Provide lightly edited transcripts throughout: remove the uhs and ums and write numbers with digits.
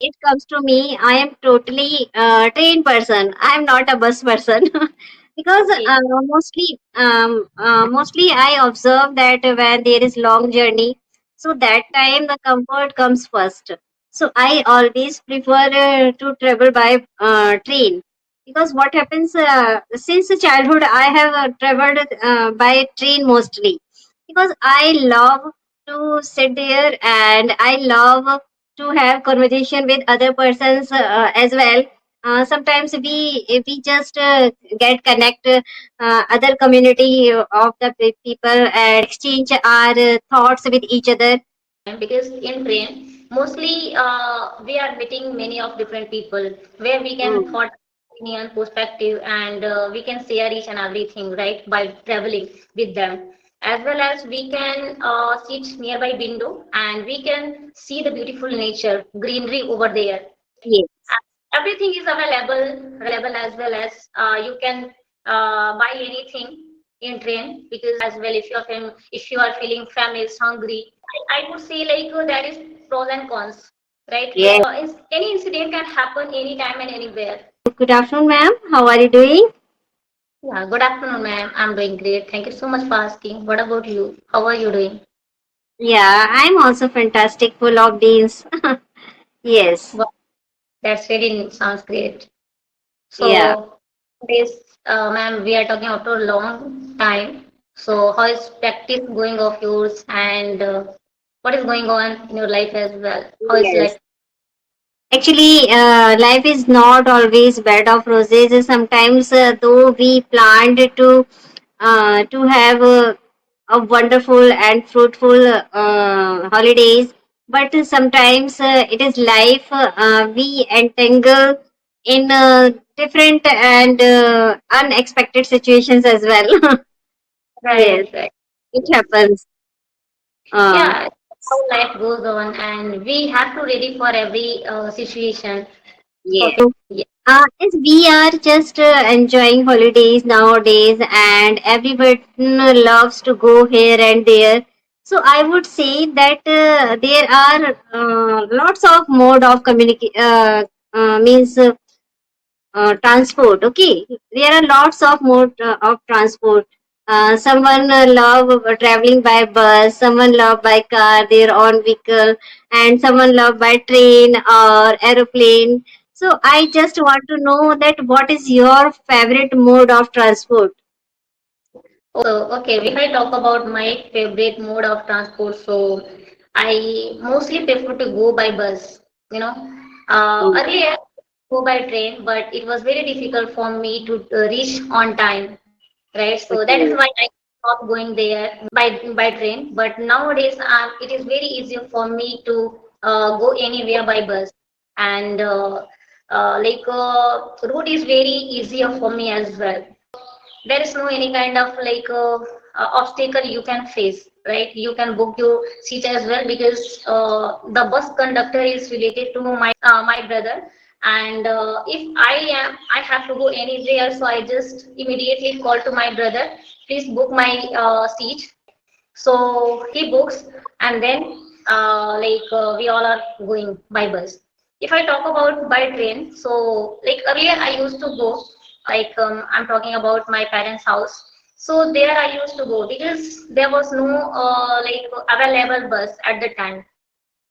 it comes to me, I am totally train person. I am not a bus person because Okay. mostly I observe that when there is long journey, so that time the comfort comes first. So I always prefer to travel by train because what happens since childhood I have traveled by train mostly because I love to sit there and I love to have conversation with other persons as well. Sometimes we just get connect other community of the people and exchange our thoughts with each other. Because in train mostly we are meeting many of different people where we can Mm. thought opinion perspective and we can share each and everything right by traveling with them, as well as we can sit nearby window and we can see the beautiful nature greenery over there. Yes, Everything is available as well as you can buy anything in train, because as well if you are feeling famished hungry, I would say like that is pros and cons, right? yes. Any incident can happen anytime and anywhere. Good afternoon, ma'am. How are you doing? Yeah, good afternoon, ma'am. I'm doing great. Thank you so much for asking. What about you? How are you doing? Yeah, I'm also fantastic, full of beans. Yes. Wow, that's really sounds great. Yeah. So, this, ma'am, we are talking after a long time. So, how is practice going of yours, and what is going on in your life as well? How is Yes. life? Actually, life is not always bed of roses. Sometimes, though we planned to have a wonderful and fruitful holidays, but sometimes it is life. We entangle in different and unexpected situations as well. Yes, Right, right. it happens. Uh, Yeah, how life goes on, and we have to ready for every situation. yes. Perfect. Yeah. Yes, we are just enjoying holidays nowadays, and everyone loves to go here and there. So I would say that there are lots of mode of communicate means transport. Okay, there are lots of mode of transport. Someone love traveling by bus, someone love by car, their own vehicle, and someone love by train or aeroplane. So I just want to know that what is your favorite mode of transport? Okay, if I talk about my favorite mode of transport, so I mostly prefer to go by bus. You know, Mm. earlier go by train, but it was very difficult for me to reach on time, right? So that is Okay. why I stopped going there by train. But nowadays, it is very easy for me to go anywhere by bus, and route is very easier for me as well. There is no any kind of obstacle you can face, right? You can book your seat as well, because the bus conductor is related to my brother, and if I have to go anywhere, so I just immediately call to my brother, please book my seat. So he books, and then we all are going by bus. If I talk about by train, so like earlier I used to go, I'm talking about my parents' house. So there I used to go because there was no available bus at the time.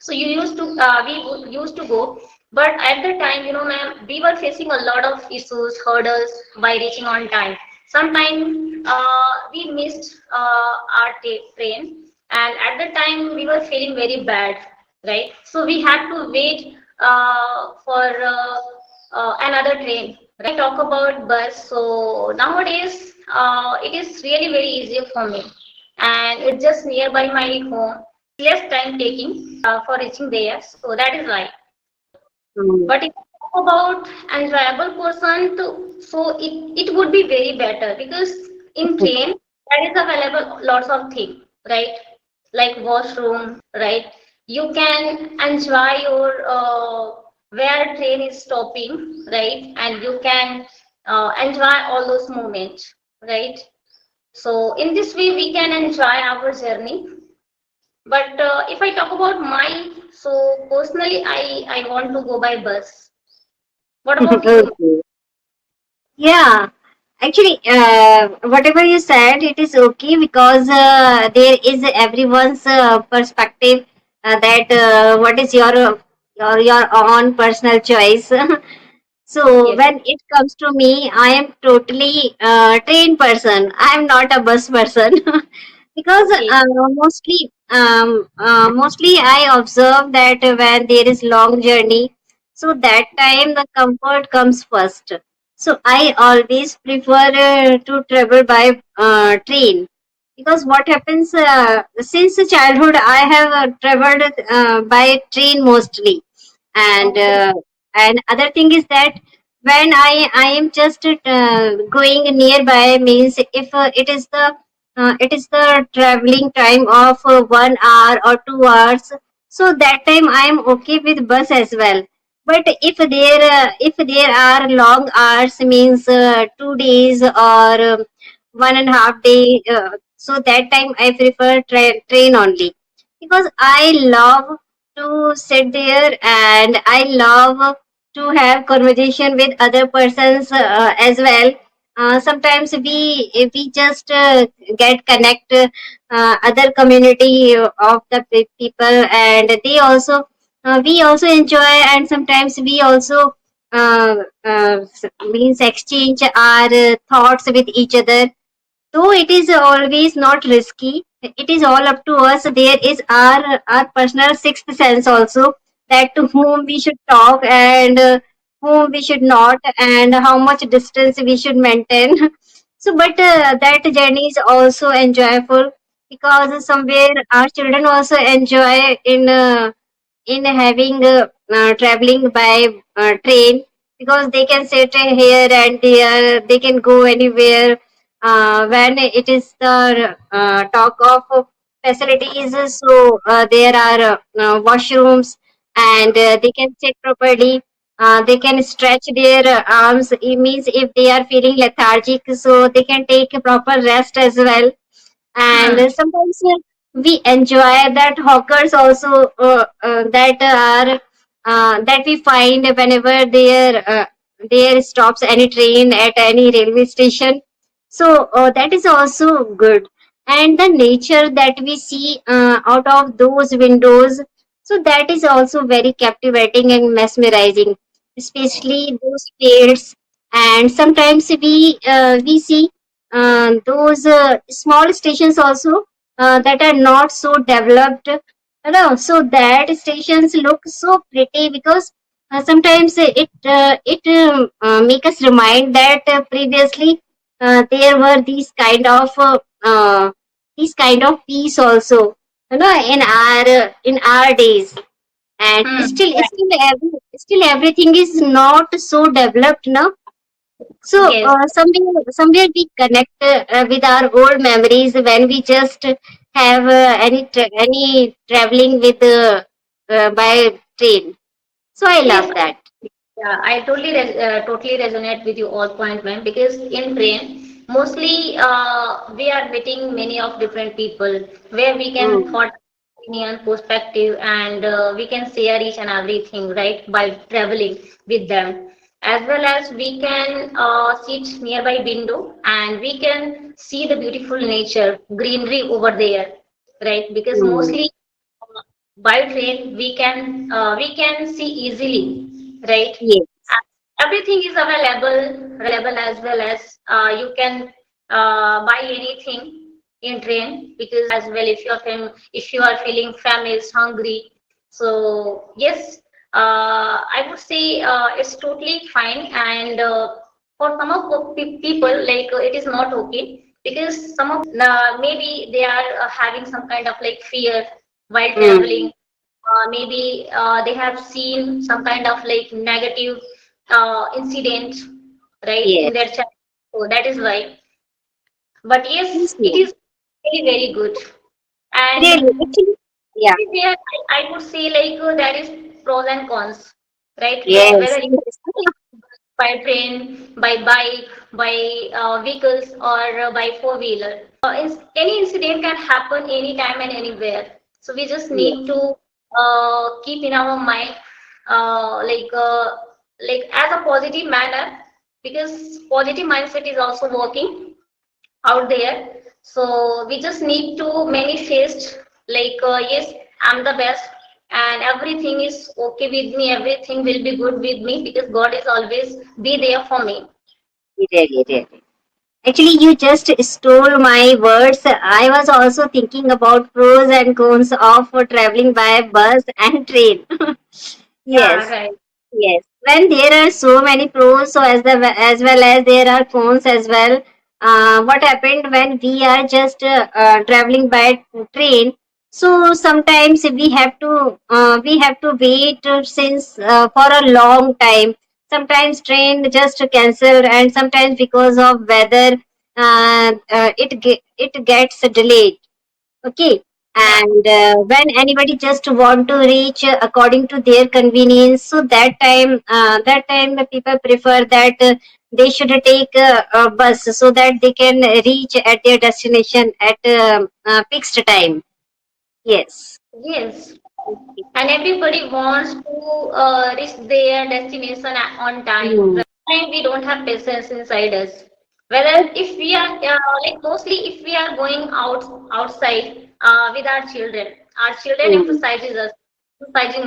So we used to go, but at the time, ma'am, we were facing a lot of issues, hurdles by reaching on time. Sometimes we missed our train, and at the time we were feeling very bad, right? So we had to wait for another train. Talk about bus. So nowadays, it is really very easy for me, and it's just nearby my home. Less time taking for reaching there, so that is right. Mm. But if you talk about enjoyable person, so it would be very better, because in train there is available lots of things, right? Like washroom, right? You can enjoy your where train is stopping, right? And you can enjoy all those moments, right? So in this way we can enjoy our journey, But if I talk about my, so personally, I want to go by bus. What about you? Okay. Yeah, actually, whatever you said, it is okay because there is everyone's perspective that what is your own personal choice. So Yes. when it comes to me, I am totally train person. I am not a bus person because Okay. mostly I observe that when there is long journey, so that time the comfort comes first. So I always prefer to travel by train because what happens since childhood I have traveled by train mostly, and Okay. uh, and other thing is that when I am just going nearby means if it is the traveling time of 1 hour or 2 hours, so that time I am okay with bus as well. But if there are long hours means 2 days or 1.5 day, so that time I prefer train only because I love to sit there and I love to have conversation with other persons as well. Sometimes we just get connect other community of the people, and they also we also enjoy, and sometimes we also means exchange our thoughts with each other. Though it is always not risky, it is all up to us. There is our personal sixth sense also, that to whom we should talk and whom we should not, and how much distance we should maintain. So, but that journey is also enjoyable because somewhere our children also enjoy in having traveling by train because they can sit here and there, they can go anywhere. When it is the talk of facilities, so there are washrooms, and they can sit properly. They can stretch their arms. It means if they are feeling lethargic, so they can take a proper rest as well. And Hmm. sometimes we enjoy that hawkers also that we find whenever there stops any train at any railway station. So that is also good, and the nature that we see out of those windows, so that is also very captivating and mesmerizing, especially those fields. And sometimes we see those small stations also that are not so developed, so that stations look so pretty because sometimes it make us remind that previously there were these kind of peace also, in our days. And Hmm. still everything is not so developed now. So Yes. somewhere we connect with our old memories when we just have any traveling with by train. So I Yes. love that. Yeah, I totally resonate with you all point, ma'am. Because in train, mostly we are meeting many of different people where we can Mm, thought opinion, perspective, and we can share each and everything, right? By traveling with them, as well as we can sit nearby window and we can see the beautiful nature, greenery over there, right? Because mm, mostly by train we can see easily, right? yes, Everything is available as well as you can buy anything in train, because as well if you are feeling famished, hungry, so yes, I would say it's totally fine. And for some of the people, like it is not okay, because some of maybe they are having some kind of like fear while traveling. mm, Maybe they have seen some kind of like negative incident, right, in yes, their child. So that is why. But yes, yes, it yes. is very, very good. Really, And actually, yeah, there, I would say like there is pros and cons, right? yes, Whether you yes. by train, by bike, by vehicles, or by four-wheeler. Any incident can happen anytime and anywhere. So we just Yes. need to keep in our mind, uh, like uh, like as a positive manner, because positive mindset is also working out there. So we just need to manifest, yes, I'm the best, and everything is okay with me, everything will be good with me, because God is always be there for me. Really, really. Actually, you just stole my words. I was also thinking about pros and cons of traveling by bus and train. Yeah, Yes. right. Yes, when there are so many pros, so as well as there are cons as well. What happened when we are just traveling by train? So sometimes we have to wait since for a long time. Sometimes train just cancel, and sometimes because of weather, it gets delayed. Okay. Yeah. And when anybody just want to reach according to their convenience, so that time the people prefer that they should take a bus so that they can reach at their destination at fixed time. Yes. Yes. And everybody wants to reach their destination on time. Hmm. Right? We don't have patience inside us. Whether if we are mostly if we are going outside with our children Hmm. emphasizing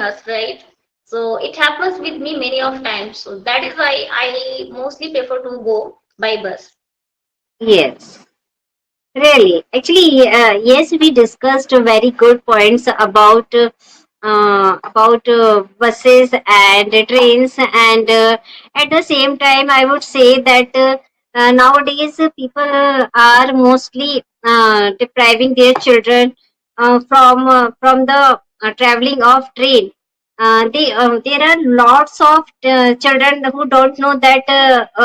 us, right? So it happens with me many of times. So that is why I mostly prefer to go by bus. Yes. Really, actually, yes, we discussed very good points about buses and trains, and at the same time, I would say that nowadays people are mostly depriving their children from the traveling of train. There are lots of children who don't know that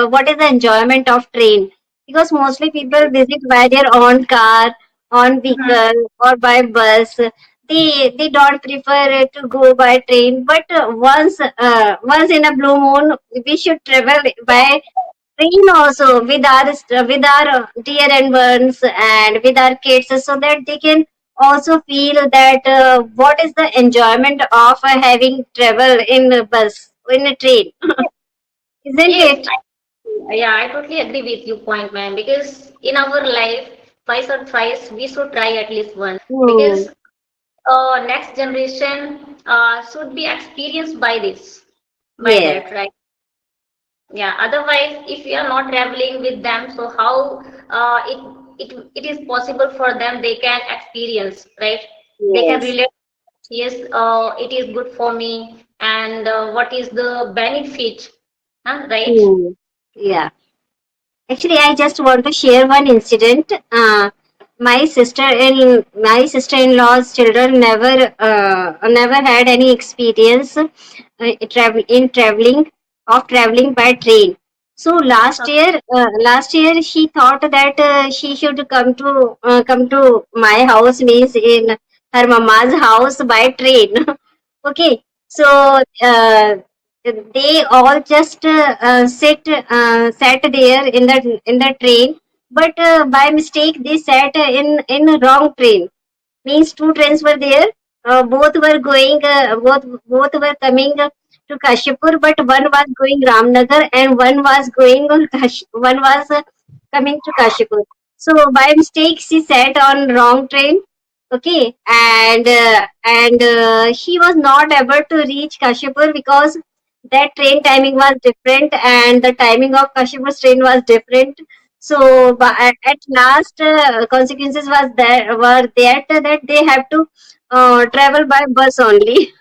what is the enjoyment of train, because mostly people visit by their own car, on Mhm. vehicle, or by bus. They don't prefer to go by train, but once in a blue moon we should travel by train also with our dear and ones and with our kids, so that they can also feel that what is the enjoyment of having travel in a bus, in a train, isn't Yes, it? yeah, I totally agree with you point, man. Because in our life, twice or thrice, we should try at least once. Hmm. Because next generation should be experienced by this, by Yes, that, right? Yeah. Otherwise, if we are not traveling with them, so how it is possible for them? They can experience, right? They can yes. relate. Yes, it is good for me, and what is the benefit? Huh, right? Hmm. Yeah. Actually, I just want to share one incident. My sister-in-law's children never had any experience traveling of traveling by train. So last year she thought that she should come to my house, means in her mama's house by train. Okay, so they all just sat there in the train, but by mistake they sat in wrong train. Means two trains were there, both were coming to Kashipur, but one was going Ramnagar and one was one was coming to Kashipur. So by mistake she sat on wrong train. Okay, and he was not able to reach Kashipur because that train timing was different and the timing of Kashipur's train was different. So, but at last, consequences was there were that they have to travel by bus only.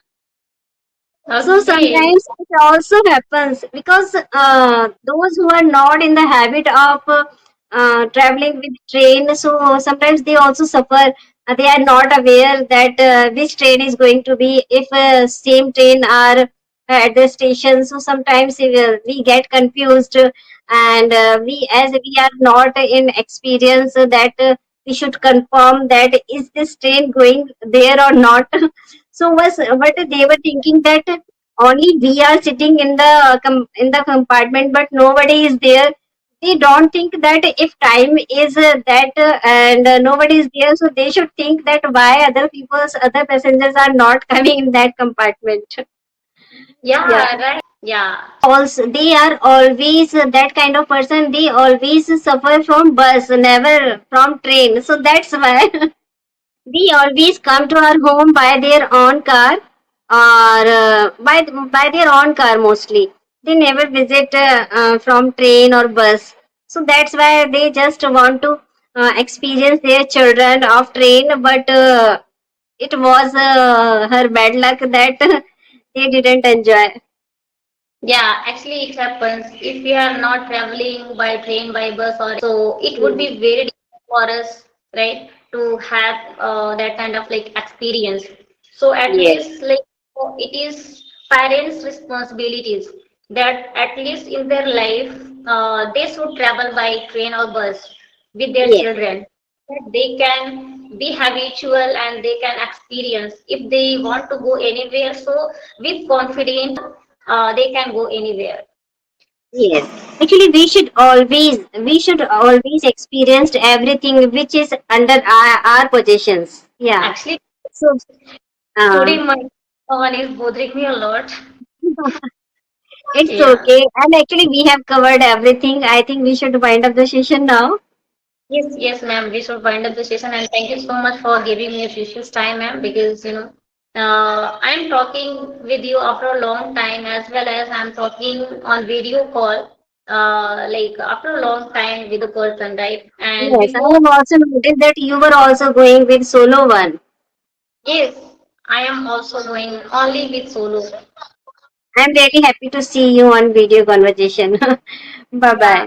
So Okay. sometimes it also happens because those who are not in the habit of traveling with train, so sometimes they also suffer. They are not aware that which train is going to be, if same train are at the station. So sometimes we get confused, and we, as we are not in experience, that we should confirm that is this train going there or not. So was what they were thinking that only we are sitting in the in the compartment, but nobody is there. They don't think that if time is that and nobody is there, so they should think that why other passengers are not coming in that compartment. Yeah. Yeah, right. Yeah. Also, they are always that kind of person. They always suffer from bus, never from train. So that's why they always come to our home by their own car or by their own car mostly. They never visit from train or bus. So that's why they just want to experience their children of train. But it was her bad luck that they didn't enjoy. Yeah, actually it happens. If we are not traveling by train, by bus, or so it would Yes, be very difficult for us, right, to have that kind of like experience. So at yes, least like it is parents' responsibilities that at least in their life they should travel by train or bus with their yes, children. That they can be habitual and they can experience if they want to go anywhere. So with confidence they can go anywhere. yes. Actually, we should always experience everything which is under our possessions. Yeah. Actually, So, uh, today my one is bothering me a lot. it's Yeah. okay. And actually, we have covered everything. I think we should wind up the session now. Yes, yes, ma'am. We should wind up the session, and thank you so much for giving me a precious time, ma'am. Because I'm talking with you after a long time, as well as I'm talking on video call, like after a long time with a person, right? And Yes, I before, have also noticed that you were also going with solo one. yes, I am also going only with solo. I'm really happy to see you on video conversation. Bye Yeah. bye.